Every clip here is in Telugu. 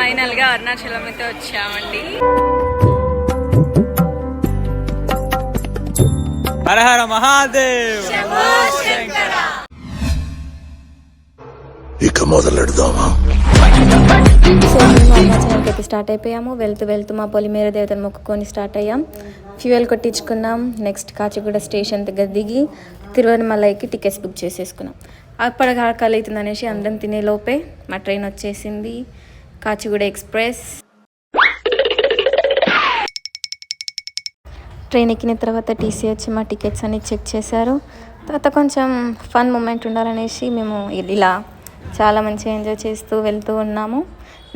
ఫైనల్ గా అరుణాచలం అయితే వచ్చామండి. హర హర మహాదేవ్. ఇక మొదలెడదామా? సో మేము అరుణాచలంకి అయితే స్టార్ట్ అయిపోయాము. వెళ్తూ మా పొలిమేర దేవతను మొక్కుకొని స్టార్ట్ అయ్యాం. ఫ్యూయల్ కొట్టించుకున్నాం. నెక్స్ట్ కాచిగూడ స్టేషన్ దగ్గర దిగి తిరువనమలైకి టికెట్స్ బుక్ చేసేసుకున్నాం. అప్పటికి ఆకలి అవుతుంది అనేసి అందరం తినే లోపే మా ట్రైన్ వచ్చేసింది, కాచిగూడ ఎక్స్ప్రెస్. ట్రైన్ ఎక్కిన తర్వాత టీసీ వచ్చి మా టికెట్స్ అన్ని చెక్ చేశారు. తర్వాత కొంచెం ఫన్ మూమెంట్ ఉండాలనేసి మేము ఇలా చాలా మంచిగా ఎంజాయ్ చేస్తూ వెళ్తూ ఉన్నాము.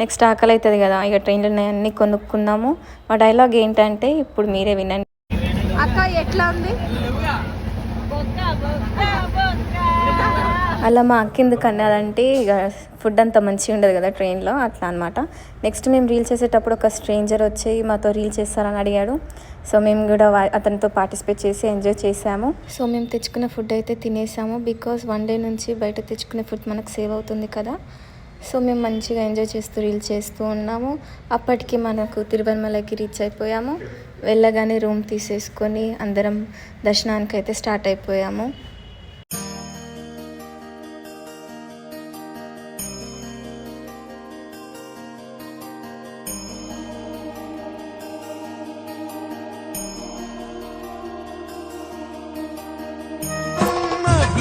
నెక్స్ట్ ఆకలి అవుతుంది కదా, ఇక ట్రైన్లో అన్నీ కొనుక్కున్నాము. మా డైలాగ్ ఏంటంటే ఇప్పుడు మీరే వినండి. అక్క ఎట్లా ఉంది? అలా మా అక్కిందుకు అన్నదంటే ఇక ఫుడ్ అంతా మంచిగా ఉండదు కదా ట్రైన్లో, అట్లా అనమాట. నెక్స్ట్ మేము రీల్ చేసేటప్పుడు ఒక స్ట్రేంజర్ వచ్చి మాతో రీల్ చేస్తారని అడిగాడు. సో మేము కూడా అతనితో పార్టిసిపేట్ చేసి ఎంజాయ్ చేసాము. సో మేము తెచ్చుకున్న ఫుడ్ అయితే తినేసాము. బికాస్ వన్ డే నుంచి బయట తెచ్చుకునే ఫుడ్ మనకు సేవ్ అవుతుంది కదా. సో మేము మంచిగా ఎంజాయ్ చేస్తూ రీల్ చేస్తూ ఉన్నాము. అప్పటికి మనకు తిరువనమలకి రీచ్ అయిపోయాము. వెళ్ళగానే రూమ్ తీసేసుకొని అందరం దర్శనానికి అయితే స్టార్ట్ అయిపోయాము.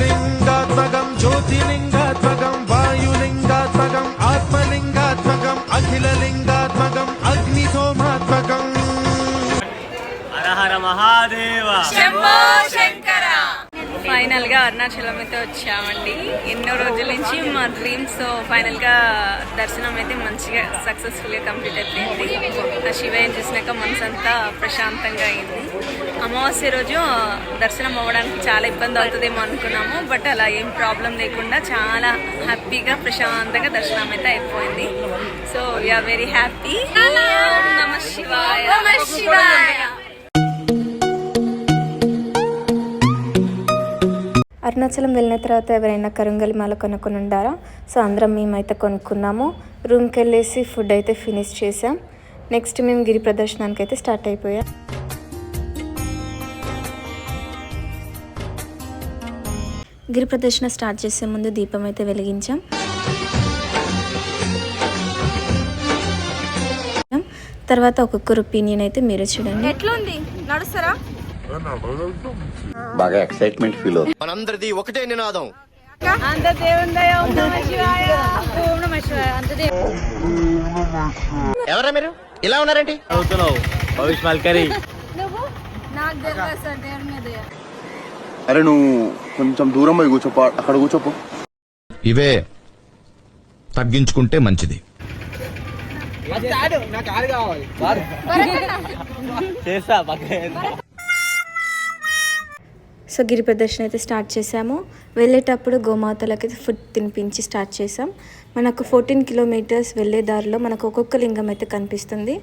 లింగాత్మకం జ్యోతిలింగాత్మకం వాయులింగాత్మకం ఆత్మలింగాత్మకం అఖిలలింగాత్మకం అగ్నిసోమాత్మకం. హర హర మహాదేవ. ఫైనల్ గా అరుణాచలం అయితే వచ్చామండి. ఎన్నో రోజుల నుంచి మా డ్రీమ్స్. ఫైనల్ గా దర్శనం అయితే మంచిగా సక్సెస్ఫుల్ గా కంప్లీట్ అయిపోయింది. ఆ శివయ్యని చూసినాక మనసంతా ప్రశాంతంగా అయింది. అమావాస్య రోజు దర్శనం అవ్వడానికి చాలా ఇబ్బంది అవుతుందేమో అనుకున్నాము, బట్ అలా ఏం ప్రాబ్లం లేకుండా చాలా హ్యాపీగా ప్రశాంతంగా దర్శనం అయితే అయిపోయింది. So we are very happy. నమ శివాయ. అరుణాచలం వెళ్ళిన తర్వాత ఎవరైనా కరుంగలి మాల కొనుక్కొని ఉండారా? సో అందరం మేమైతే కొనుక్కున్నాము. రూమ్కి వెళ్ళేసి ఫుడ్ అయితే ఫినిష్ చేసాం. నెక్స్ట్ మేము గిరి ప్రదర్శనానికి అయితే స్టార్ట్ అయిపోయాం. గిరి ప్రదర్శన స్టార్ట్ చేసే ముందు దీపం అయితే వెలిగించాం. తర్వాత ఒక్కొక్కరు ఒపీనియన్ అయితే మీరే చూడండి. ఎట్లా ఉంది? నడుస్తారా? బాగా ఎక్సైట్మెంట్ ఫీల్ అవుతుంది. మనందరిది ఒకటే నినాదం. అంత దేవుని దయ. ఓం నమః శివాయ. ఓం నమః శివాయ. అంత ఎవరా మీరు ఇలా ఉన్నారేంటి? అవుతున్నావు భవిష్య మల్కరి. నువ్వు నాకు తెలియదు సార్ దేవుని మీద. అరే నువ్వు కొంచెం దూరం పోయి కూర్చోపో, అక్కడ కూర్చోపో. ఇవే తగ్గించుకుంటే మంచిది. చేస్తా. సో గిరి ప్రదర్శన అయితే స్టార్ట్ చేసాము. వెళ్ళేటప్పుడు గోమాతలకి ఫుడ్ తినిపించి స్టార్ట్ చేసాం. మనకు 14 కిలోమీటర్స్ వెళ్ళే దారిలో మనకు ఒక్కొక్క లింగం అయితే కనిపిస్తుంది.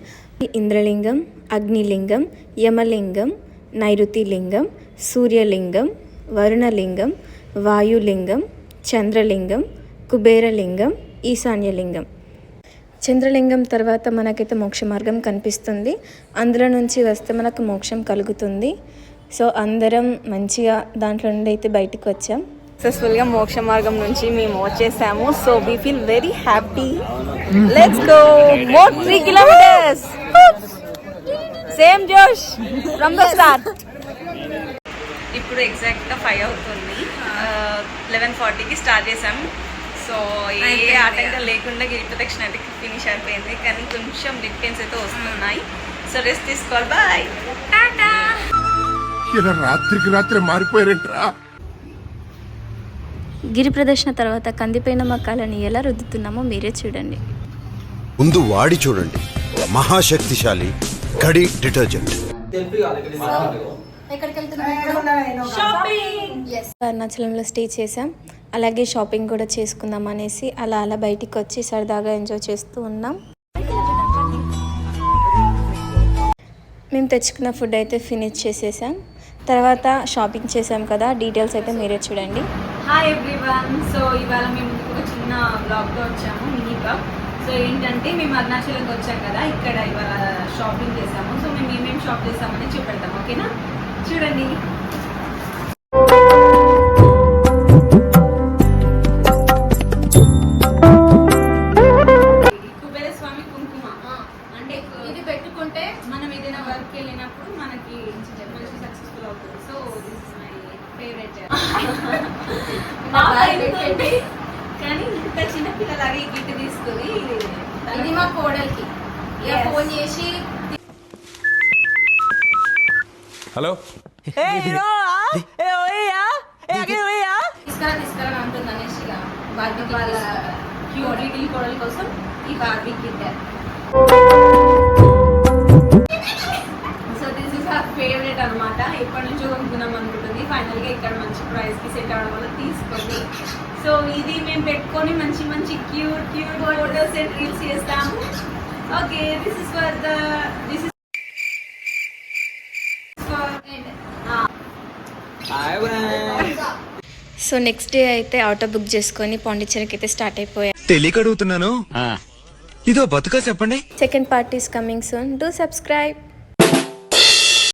ఇంద్రలింగం, అగ్నిలింగం, యమలింగం, నైరుతి లింగం, సూర్యలింగం, వరుణలింగం, వాయులింగం, చంద్రలింగం, కుబేరలింగం, ఈశాన్యలింగం. చంద్రలింగం తర్వాత మనకైతే మోక్ష మార్గం కనిపిస్తుంది. అందులో నుంచి వస్తే మనకు మోక్షం కలుగుతుంది. సో అందరం మంచిగా దాంట్లో నుండి అయితే బయటకు వచ్చాం. సక్సెస్ఫుల్ గా మోక్ష మార్గం నుంచి మేము వచ్చేసాము. So we feel very happy. Let's go more 3 kilometers. Same జోష్ ఫ్రమ్ ద స్టార్ట్. ఇప్పుడు ఎగ్జాక్ట్ గా 5 అవుతుంది. 11:40కి స్టార్ట్ చేసాం. సో ఏ ఆటంకం లేకుండా గిరి ప్రదక్షిణ అయితే ఫినిష్ అయిపోయింది. కానీ కొంచెం డిఫరెన్స్ అయితే వస్తున్నాయి. సో రెస్ట్ తీసుకోవాలి. బాయ్, టాటా. ఇలా రాత్రికి రాత్రి మారిపోయారంట్రా. గిరి ప్రదర్శన తర్వాత కందిపోయిన మక్కాలని ఎలా రుద్దుతున్నామో మీరే చూడండి. ముందు వాడి చూడండి. మహాశక్తిశాలి కడి డిటర్జెంట్. అరుణాచలంలో స్టే చేసాం. అలాగే షాపింగ్ కూడా చేసుకుందాం అనేసి అలా బయటికి వచ్చి సరదాగా ఎంజాయ్ చేస్తూ ఉన్నాం. మేము తెచ్చుకున్న ఫుడ్ అయితే ఫినిష్ చేసేసాం. తర్వాత షాపింగ్ చేసాం కదా, డీటెయిల్స్ అయితే మీరే చూడండి. Hi everyone. సో ఇవాళ మేము ఒక చిన్న బ్లాగ్తో వచ్చాము, మినీ బ్లాగ్. సో ఏంటంటే మేము అరుణాచలంకి వచ్చాం కదా, ఇక్కడ ఇవాళ షాపింగ్ చేసాము. సో మేము ఏమేమి షాప్ చేసామని చూపెడతాం, ఓకేనా? చూడండి. కుబేరస్వామి కుంకుమ అంటే ఇది పెట్టుకుంటే మనం ఏదైనా వర్క్ వెళ్ళినప్పుడు మనకి మంచి సక్సెస్ఫుల్ అవుతుంది. So this is my favourite. కానీ ఇంత చిన్న పిల్లలాగా ఈ గిట్ తీసుకుని ఇది మా కోడలికి ఫోన్ చేసి హలో తీసుకురా అంటుంది అనేసి బార్బీ వాళ్ళ క్యూరిటీ కోడల కోసం ఈ Barbie kit. So this is her favourite అనమాట. ఎప్పటి నుంచో కొనుక్కుందాం అనుకుంటుంది. ఫైనల్ గా ఇక్కడ మంచి ప్రైస్ కి సెట్ అవడం వల్ల తీసుకుంది. సో ఇది మేము పెట్టుకొని మంచి మంచి క్యూట్ ఫోటోస్ అండ్ రీల్స్ చేస్తాము. Okay, this is for this is so next day అయితే ఆటో బుక్ చేసుకొని పాండిచ్చేరికి అయితే స్టార్ట్ అయిపోయాం. తెలియక అడుగుతున్నాను, ఇదో బతుక చెప్పండి. Second part is coming soon. Do subscribe.